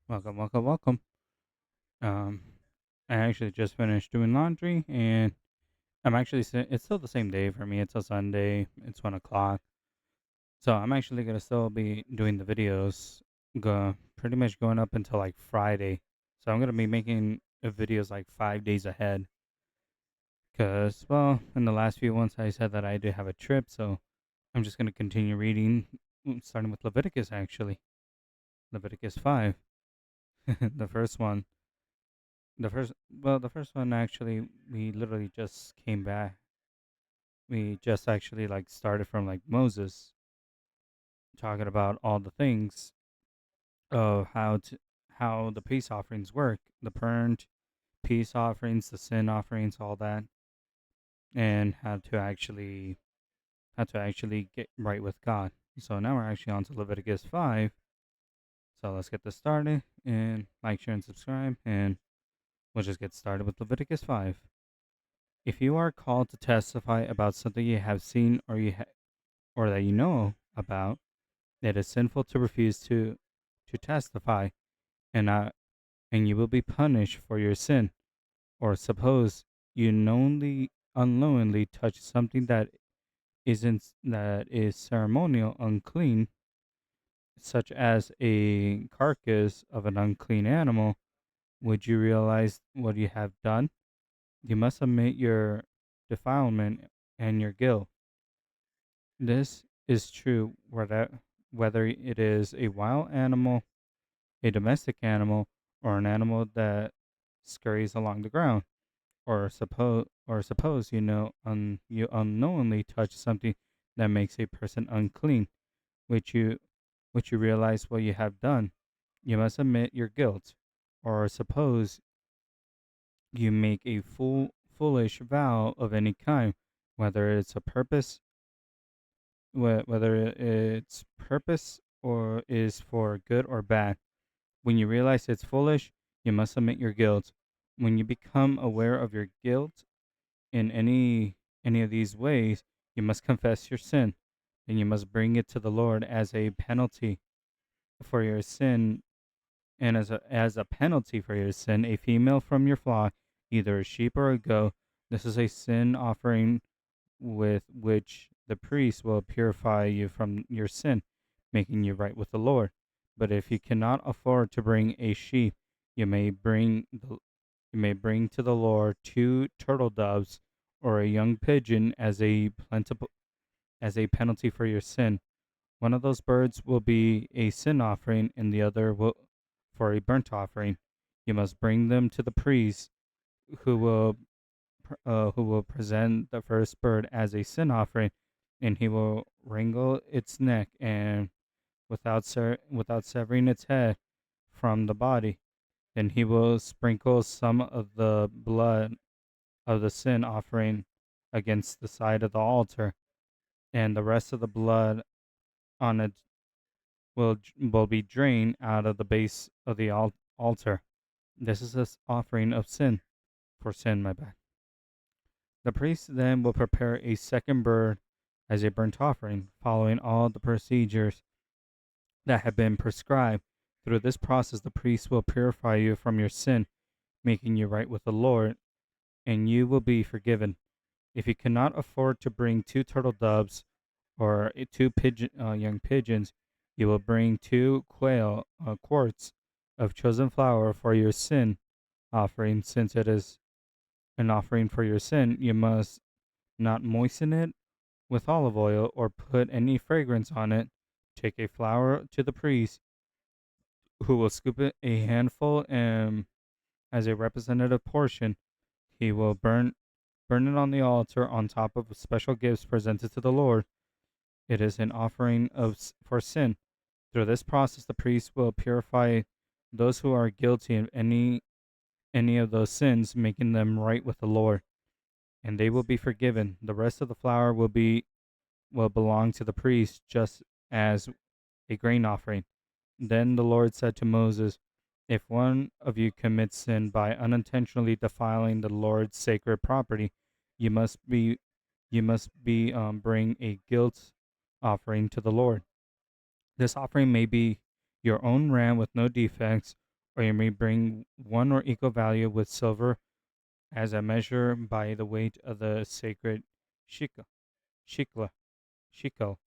Welcome, welcome, welcome. Um, I actually just finished doing laundry, and it's still the same day for me. It's a Sunday. It's 1 o'clock, so I'm actually gonna still be doing the videos, pretty much going up until like Friday. So I'm gonna be making videos like 5 days ahead, cause well, in the last few ones I said that I do have a trip, so I'm just gonna continue reading, starting with Leviticus actually, Leviticus 5, the first one. The first one actually, we literally just came back. We just actually like started from like Moses talking about all the things of how the peace offerings work, the burnt peace offerings, the sin offerings, all that, and how to actually get right with God. So now we're actually on to Leviticus 5. So let's get this started and like, share, and subscribe, and we'll just get started with Leviticus 5. If you are called to testify about something you have seen or that you know about, it is sinful to refuse to testify, and and you will be punished for your sin. Or suppose you unknowingly touch something that is ceremonial unclean, such as a carcass of an unclean animal. Would you realize what you have done? You must admit your defilement and your guilt. This is true whether it is a wild animal, a domestic animal, or an animal that scurries along the ground. Or suppose you unknowingly touch something that makes a person unclean, which you which you realize what you have done. You must admit your guilt. Or suppose you make a foolish vow of any kind, whether it's a purpose whether its purpose or is for good or bad. When you realize it's foolish, you must admit your guilt. When you become aware of your guilt in any of these ways, you must confess your sin, and you must bring it to the Lord as a penalty for your sin, and as a penalty for your sin, a female from your flock, either a sheep or a goat. This is a sin offering with which the priest will purify you from your sin, making you right with the Lord. But if you cannot afford to bring a sheep, you may bring to the Lord two turtle doves or a young pigeon as a penalty for your sin. One of those birds will be a sin offering, and the other will for a burnt offering. You must bring them to the priest, who will present the first bird as a sin offering, and he will wrangle its neck and without severing its head from the body. Then he will sprinkle some of the blood of the sin offering against the side of the altar, and the rest of the blood on it will be drained out of the base of the altar. This is this offering of sin for sin, my bad. The priest then will prepare a second bird as a burnt offering, following all the procedures that have been prescribed. Through this process, the priest will purify you from your sin, making you right with the Lord, and you will be forgiven. If you cannot afford to bring two turtle doves or young pigeons, you will bring two quarts of chosen flour for your sin offering. Since it is an offering for your sin, you must not moisten it with olive oil or put any fragrance on it. Take a flour to the priest, who will scoop it a handful, and as a representative portion, he will burn it on the altar on top of special gifts presented to the Lord. It is an offering for sin. Through this process, the priest will purify those who are guilty of any of those sins, making them right with the Lord, and they will be forgiven. The rest of the flour will belong to the priest, just as a grain offering. Then the Lord said to Moses, "If one of you commits sin by unintentionally defiling the Lord's sacred property, you must be bring a guilt offering to the Lord. This offering may be your own ram with no defects, or you may bring one or equal value with silver as a measure by the weight of the sacred shekel. Shekel. Shekel.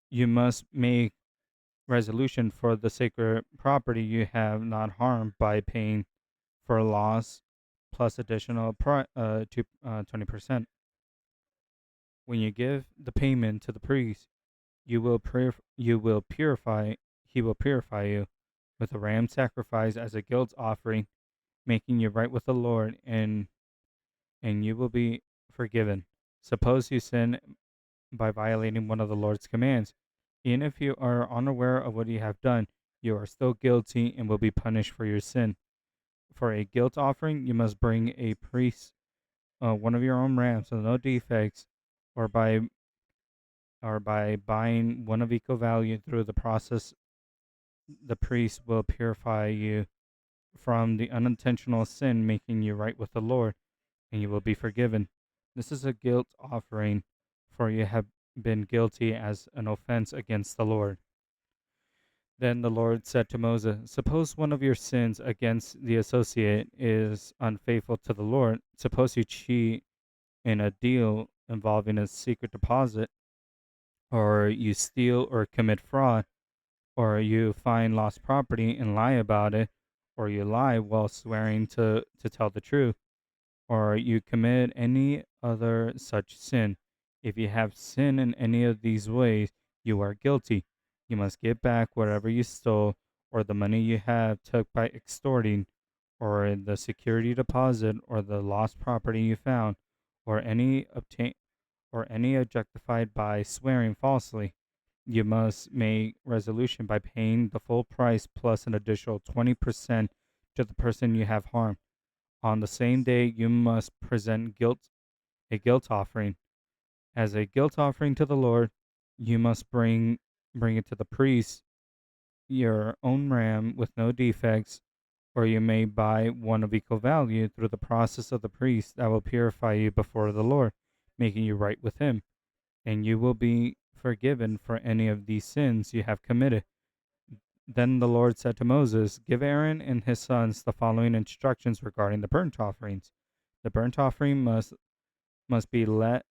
You must make resolution for the sacred property you have not harmed by paying for a loss plus additional 20%. When you give the payment to the priest, you will purify he will purify you with a ram sacrifice as a guilt offering, making you right with the Lord, and you will be forgiven. Suppose you sin by violating one of the Lord's commands. Even if you are unaware of what you have done, you are still guilty and will be punished for your sin. For a guilt offering, you must bring a priest, one of your own rams with no defects, or by buying one of equal value. Through the process, the priest will purify you from the unintentional sin, making you right with the Lord, and you will be forgiven. This is a guilt offering, for you have been guilty as an offense against the Lord. Then the Lord said to Moses, suppose one of your sins against the associate is unfaithful to the Lord. Suppose you cheat in a deal involving a secret deposit, or you steal or commit fraud, or you find lost property and lie about it, or you lie while swearing to tell the truth, or you commit any other such sin. If you have sinned in any of these ways, you are guilty. You must give back whatever you stole, or the money you have took by extorting, or the security deposit, or the lost property you found, or any obtain or any objectified by swearing falsely. You must make resolution by paying the full price plus an additional 20% to the person you have harmed. On the same day, you must present a guilt offering. As a guilt offering to the Lord, you must bring it to the priest, your own ram with no defects, or you may buy one of equal value. Through the process of the priest that will purify you before the Lord, making you right with him, and you will be forgiven for any of these sins you have committed. Then the Lord said to Moses, give Aaron and his sons the following instructions regarding the burnt offerings. The burnt offering must be let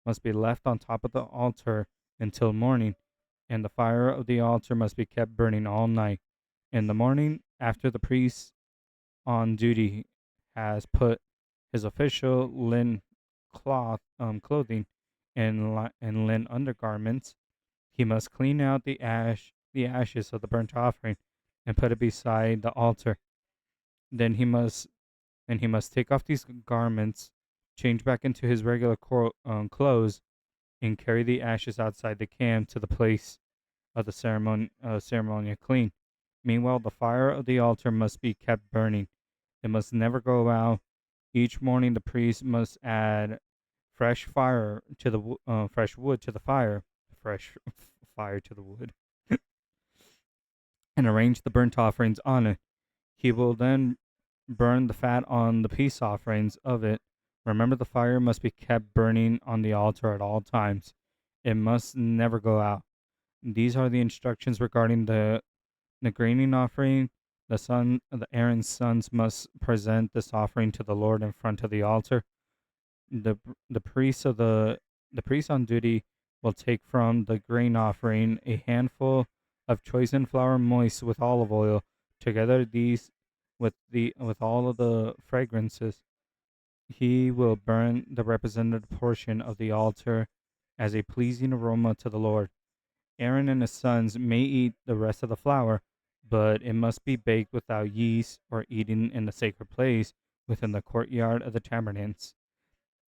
must be left on top of the altar until morning, and the fire of the altar must be kept burning all night. In the morning, after the priest on duty has put his official linen clothing and linen undergarments, he must clean out the ashes of the burnt offering, and put it beside the altar. Then he must take off these garments, change back into his regular clothes, and carry the ashes outside the camp to the place of the ceremonial clean. Meanwhile, the fire of the altar must be kept burning. It must never go out. Each morning, the priest must add fresh wood to the fire, fresh fire to the wood, and arrange the burnt offerings on it. He will then burn the fat on the peace offerings of it. Remember, the fire must be kept burning on the altar at all times. It must never go out. These are the instructions regarding the grain offering. The Aaron's sons must present this offering to the Lord in front of the altar. The the priest of the priest on duty will take from the grain offering a handful of choicened flour moist with olive oil. Together these with all of the fragrances, he will burn the represented portion of the altar as a pleasing aroma to the Lord. Aaron and his sons may eat the rest of the flour, but it must be baked without yeast or eaten in the sacred place within the courtyard of the tabernacles.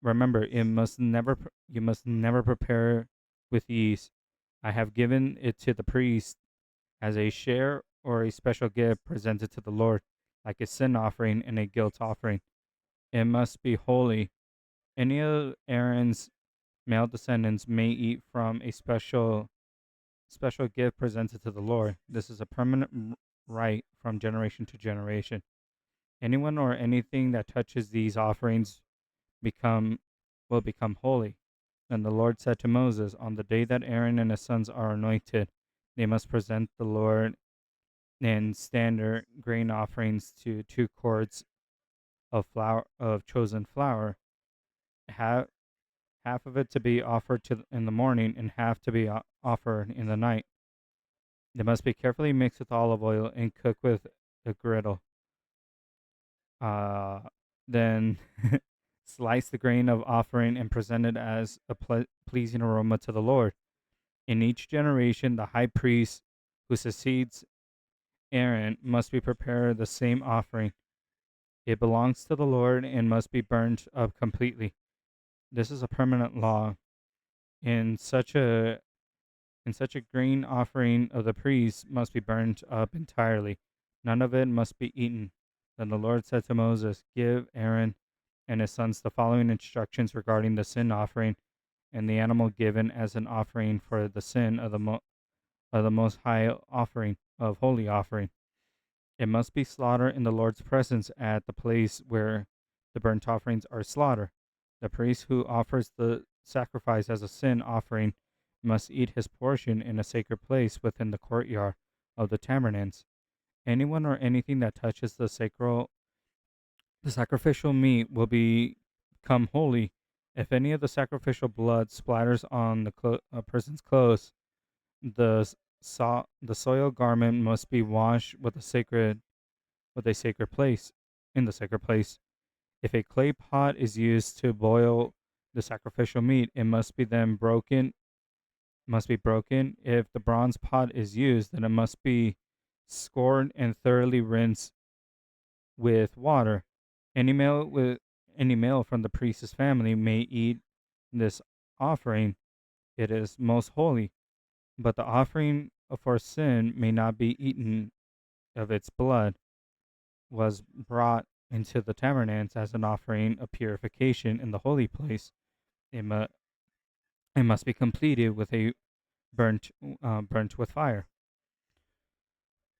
Remember, you must never prepare with yeast. I have given it to the priest as a share or a special gift presented to the Lord, like a sin offering and a guilt offering. It must be holy. Any of Aaron's male descendants may eat from a special gift presented to the Lord. This is a permanent right from generation to generation. Anyone or anything that touches these offerings become will become holy. And the Lord said to Moses, on the day that Aaron and his sons are anointed, they must present the Lord and standard grain offerings to 2 quarts of chosen flour, half half of it to be offered in the morning and half to be offered in the night. They must be carefully mixed with olive oil and cooked with a griddle. Uh, then slice the grain of offering and present it as a pleasing aroma to the Lord. In each generation, the high priest who succeeds Aaron must be prepared the same offering. It belongs to the Lord and must be burned up completely. This is a permanent law. In such a grain offering of the priest must be burned up entirely. None of it must be eaten. Then the Lord said to Moses, "Give Aaron and his sons the following instructions regarding the sin offering and the animal given as an offering for the sin of the most high offering of holy offering. It must be slaughtered in the Lord's presence at the place where the burnt offerings are slaughtered. The priest who offers the sacrifice as a sin offering must eat his portion in a sacred place within the courtyard of the tabernacle. Anyone or anything that touches the sacrificial meat will become holy. If any of the sacrificial blood splatters on a person's clothes, the the soiled garment must be washed with a sacred place in the sacred place. If a clay pot is used to boil the sacrificial meat, it must be broken. If the bronze pot is used, then it must be scored and thoroughly rinsed with water. Any male with any male from the priest's family may eat this offering. It is most holy, but the offering for sin may not be eaten. Of its blood was brought into the tabernacle as an offering of purification in the holy place. It, mu- it must be completed with a burnt with fire.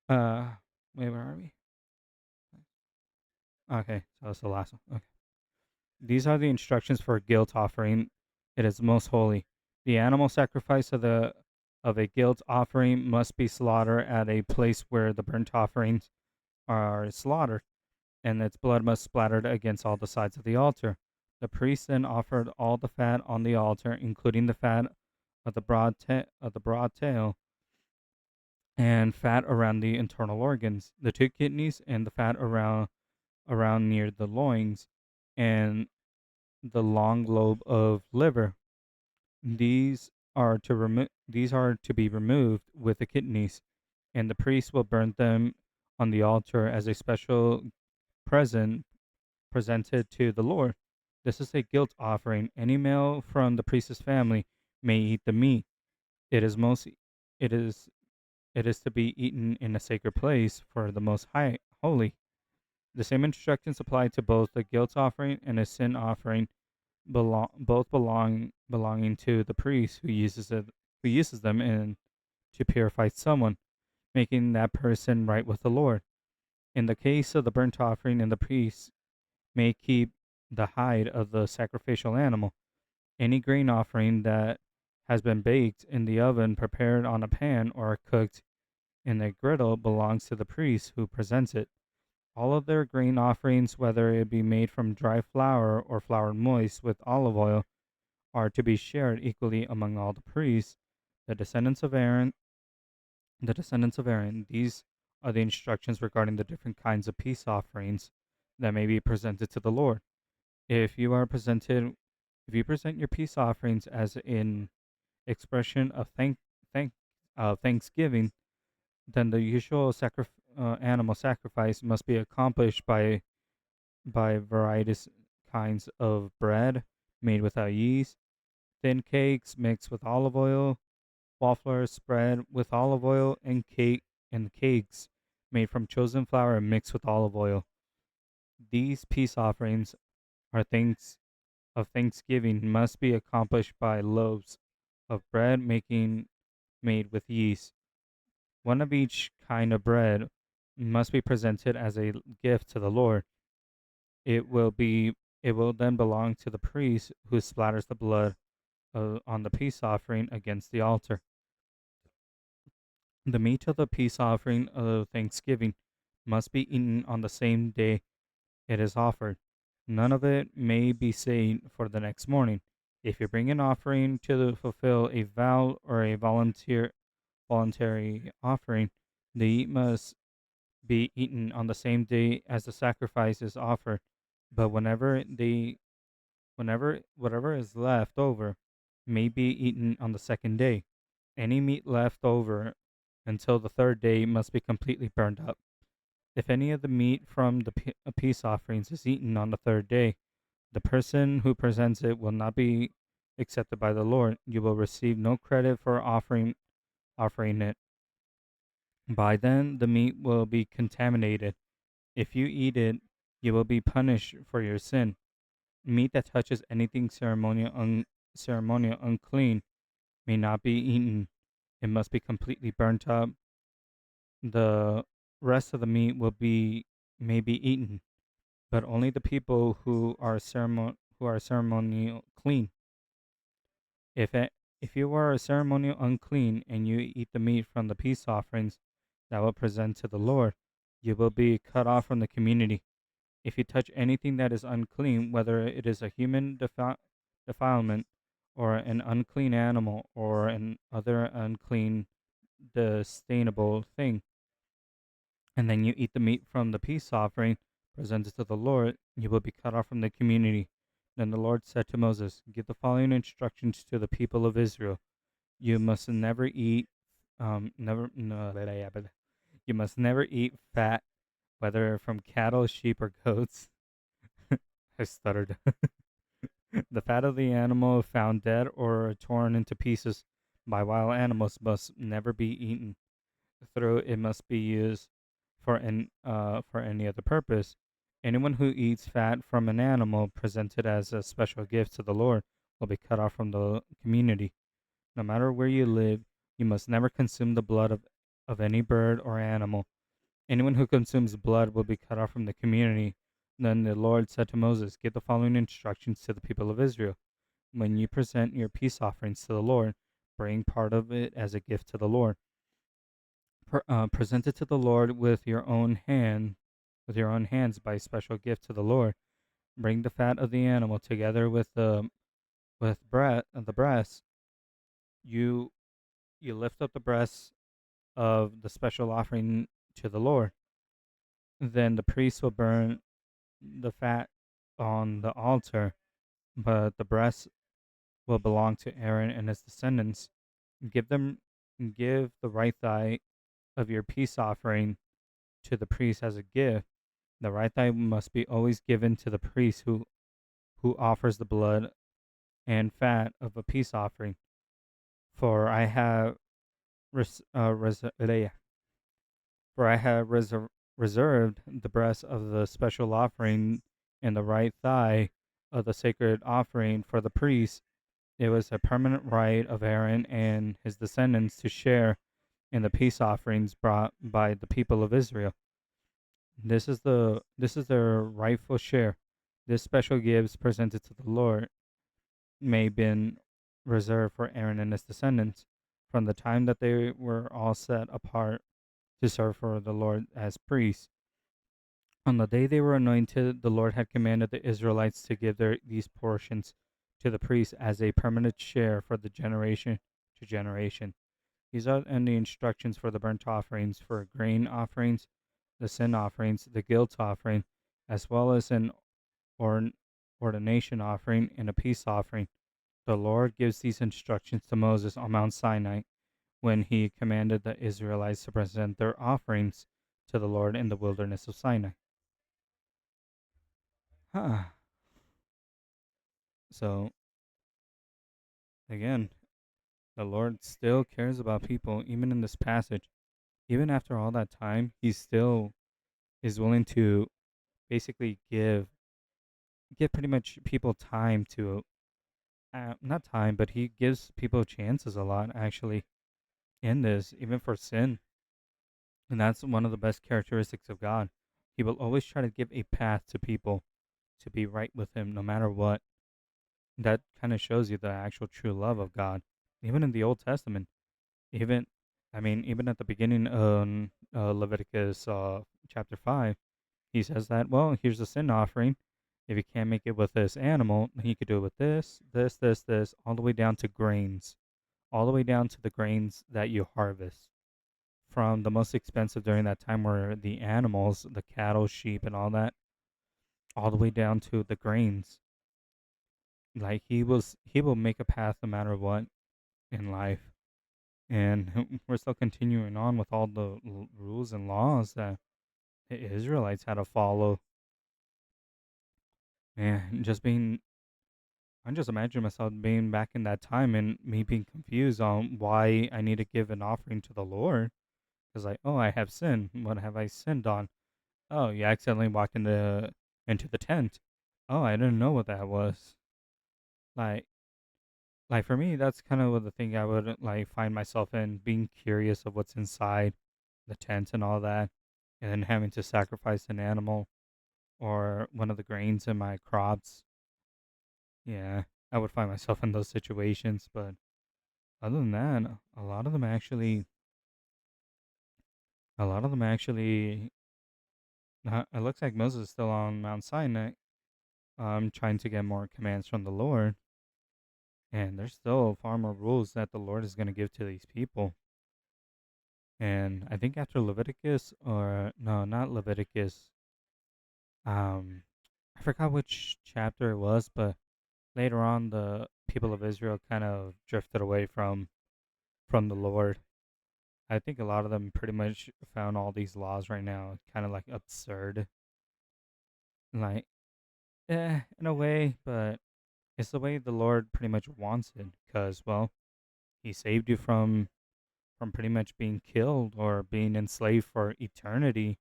Uh, wait, where are we? Okay, so that's the last one. Okay. These are the instructions for a guilt offering. It is most holy. The animal sacrifice of a guilt offering must be slaughtered at a place where the burnt offerings are slaughtered, and its blood must splatter against all the sides of the altar. The priest then offered all the fat on the altar, including the fat of the broad tail and fat around the internal organs, the 2 kidneys, and the fat around near the loins, and the long lobe of liver. These are to be removed with the kidneys, and the priest will burn them on the altar as a special present presented to the Lord. This is a guilt offering. Any male from the priest's family may eat the meat. It is most it is it is to be eaten in a sacred place for the most high holy. The same instructions apply to both the guilt offering and a sin offering, belonging to the priest who uses them in to purify someone, making that person right with the Lord. In the case of the burnt offering, and the priest may keep the hide of the sacrificial animal. Any grain offering that has been baked in the oven, prepared on a pan, or cooked in a griddle belongs to the priest who presents it. All of their grain offerings, whether it be made from dry flour or flour moist with olive oil, are to be shared equally among all the priests, the descendants of Aaron. These are the instructions regarding the different kinds of peace offerings that may be presented to the Lord. If you are presented, if you present your peace offerings as an expression of thank thanksgiving, then the usual animal sacrifice must be accomplished by various kinds of bread made without yeast, thin cakes mixed with olive oil, wafflers spread with olive oil, and cakes made from chosen flour mixed with olive oil. These peace offerings are things of thanksgiving must be accomplished by loaves of bread made with yeast. One of each kind of bread must be presented as a gift to the Lord. It will be it will then belong to the priest who splatters the blood on the peace offering against the altar. The meat of the peace offering of thanksgiving must be eaten on the same day it is offered. None of it may be saved for the next morning. If you bring an offering to fulfill a vow or a voluntary offering, the meat must be eaten on the same day as the sacrifice is offered. But whenever whatever is left over may be eaten on the second day. Any meat left over until the third day must be completely burned up. If any of the meat from the peace offerings is eaten on the third day, the person who presents it will not be accepted by the Lord. You will receive no credit for offering it. By then, the meat will be contaminated. If you eat it, you will be punished for your sin. Meat that touches anything ceremonial unclean may not be eaten. It must be completely burnt up. The rest of the meat may be eaten, but only the people who are ceremonial clean. If it, if you are a ceremonial unclean and you eat the meat from the peace offerings that will present to the Lord, you will be cut off from the community. If you touch anything that is unclean, whether it is a human defilement or an unclean animal or an other unclean disdainable thing, and then you eat the meat from the peace offering presented to the Lord, you will be cut off from the community. Then the Lord said to Moses, give the following instructions to the people of Israel. You must never eat, never, no, you must never eat fat, whether from cattle, sheep, or goats. I stuttered. The fat of the animal found dead or torn into pieces by wild animals must never be eaten. Through it must be used for any other purpose. Anyone who eats fat from an animal presented as a special gift to the Lord will be cut off from the community. No matter where you live, you must never consume the blood of any bird or animal. Anyone who consumes blood will be cut off from the community. Then the Lord said to Moses, give the following instructions to the people of Israel. When you present your peace offerings to the Lord, bring part of it as a gift to the Lord. Present it to the Lord with your own hands by special gift to the Lord. Bring the fat of the animal together with the breast. You you lift up the breast of the special offering to the Lord. Then the priest will burn the fat on the altar, but the breast will belong to Aaron and his descendants. Give them give the right thigh of your peace offering to the priest as a gift. The right thigh must be always given to the priest who offers the blood and fat of a peace offering. For I have res, res, for I have reserved the breast of the special offering and the right thigh of the sacred offering for the priest. It was a permanent right of Aaron and his descendants to share in the peace offerings brought by the people of Israel. This is their rightful share. This special gifts presented to the Lord may been reserved for Aaron and his descendants from the time that they were all set apart to serve for the Lord as priests. On the day they were anointed, the Lord had commanded the Israelites to give these portions to the priests as a permanent share for the generation to generation. These are and the instructions for the burnt offerings, for grain offerings, the sin offerings, the guilt offering, as well as an ordination offering and a peace offering. The Lord gives these instructions to Moses on Mount Sinai when he commanded the Israelites to present their offerings to the Lord in the wilderness of Sinai. Huh. So, again, the Lord still cares about people, even in this passage. Even after all that time, he still is willing to basically give pretty much people time to not time, but he gives people chances a lot actually in this, even for sin. And that's one of the best characteristics of God. He will always try to give a path to people to be right with him no matter what. That kind of shows you the actual true love of God. Even in the Old Testament, even I mean, even at the beginning of Leviticus chapter 5, he says that, well, here's a sin offering. If you can't make it with this animal, then you could do it with this, all the way down to grains, all the way down to the grains that you harvest. From the most expensive during that time were the animals, the cattle, sheep, and all that, all the way down to the grains. Like he will make a path no matter what in life. And we're still continuing on with all the rules and laws that the Israelites had to follow. And just being, I just imagine myself being back in that time and me being confused on why I need to give an offering to the Lord. Because like, oh, I have sinned. What have I sinned on? Oh, you accidentally walked into the tent. Oh, I didn't know what that was. Like, like for me, that's kind of the thing I would like find myself in, being curious of what's inside the tent and all that, and then having to sacrifice an animal or one of the grains in my crops. Yeah, I would find myself in those situations. But other than that, a lot of them actually, it looks like Moses is still on Mount Sinai, trying to get more commands from the Lord. And there's still far more rules that the Lord is going to give to these people. And I think after Leviticus, or no, not Leviticus, um, I forgot which chapter it was, but later on, the people of Israel kind of drifted away from the Lord. I think a lot of them pretty much found all these laws right now kind of like absurd, like in a way, but it's the way the Lord pretty much wants it, because well, He saved you from pretty much being killed or being enslaved for eternity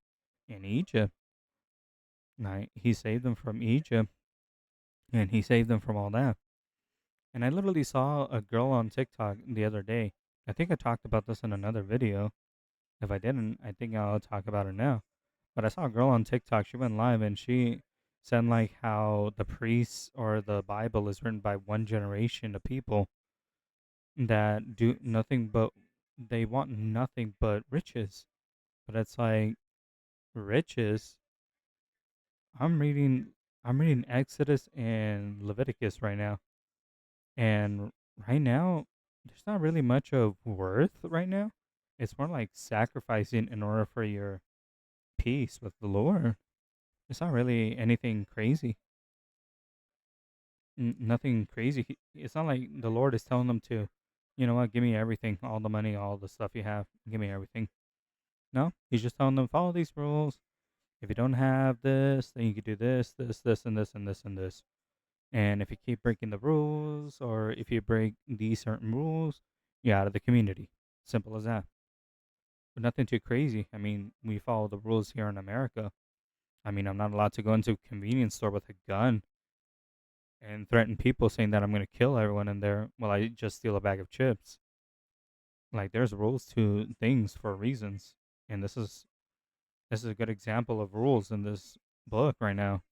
in Egypt. Like He saved them from Egypt, and He saved them from all that. And I literally saw a girl on TikTok the other day. I think I talked about this in another video. If I didn't, I think I'll talk about it now. But I saw a girl on TikTok. She went live and she said like how the priests or the Bible is written by one generation of people that do nothing but they want nothing but riches. But it's like riches. I'm reading I'm reading Exodus and Leviticus right now. And right now there's not really much of worth right now. It's more like sacrificing in order for your peace with the Lord. It's not really anything crazy. Nothing crazy. It's not like the Lord is telling them to, you know what, give me everything, all the money, all the stuff you have, give me everything. No, He's just telling them follow these rules. If you don't have this, then you can do this, and this, and this, and this. And if you keep breaking the rules, or if you break these certain rules, you're out of the community. Simple as that. But nothing too crazy. I mean, we follow the rules here in America. I mean, I'm not allowed to go into a convenience store with a gun and threaten people saying that I'm going to kill everyone in there while I just steal a bag of chips. Like there's rules to things for reasons. And this is a good example of rules in this book right now.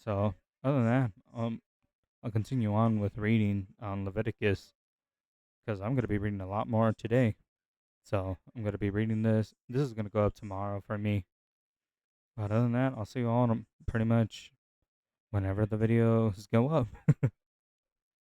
So, other than that, I'll continue on with reading on Leviticus because I'm going to be reading a lot more today. So, I'm going to be reading this. This is going to go up tomorrow for me. But other than that, I'll see you all pretty much whenever the videos go up.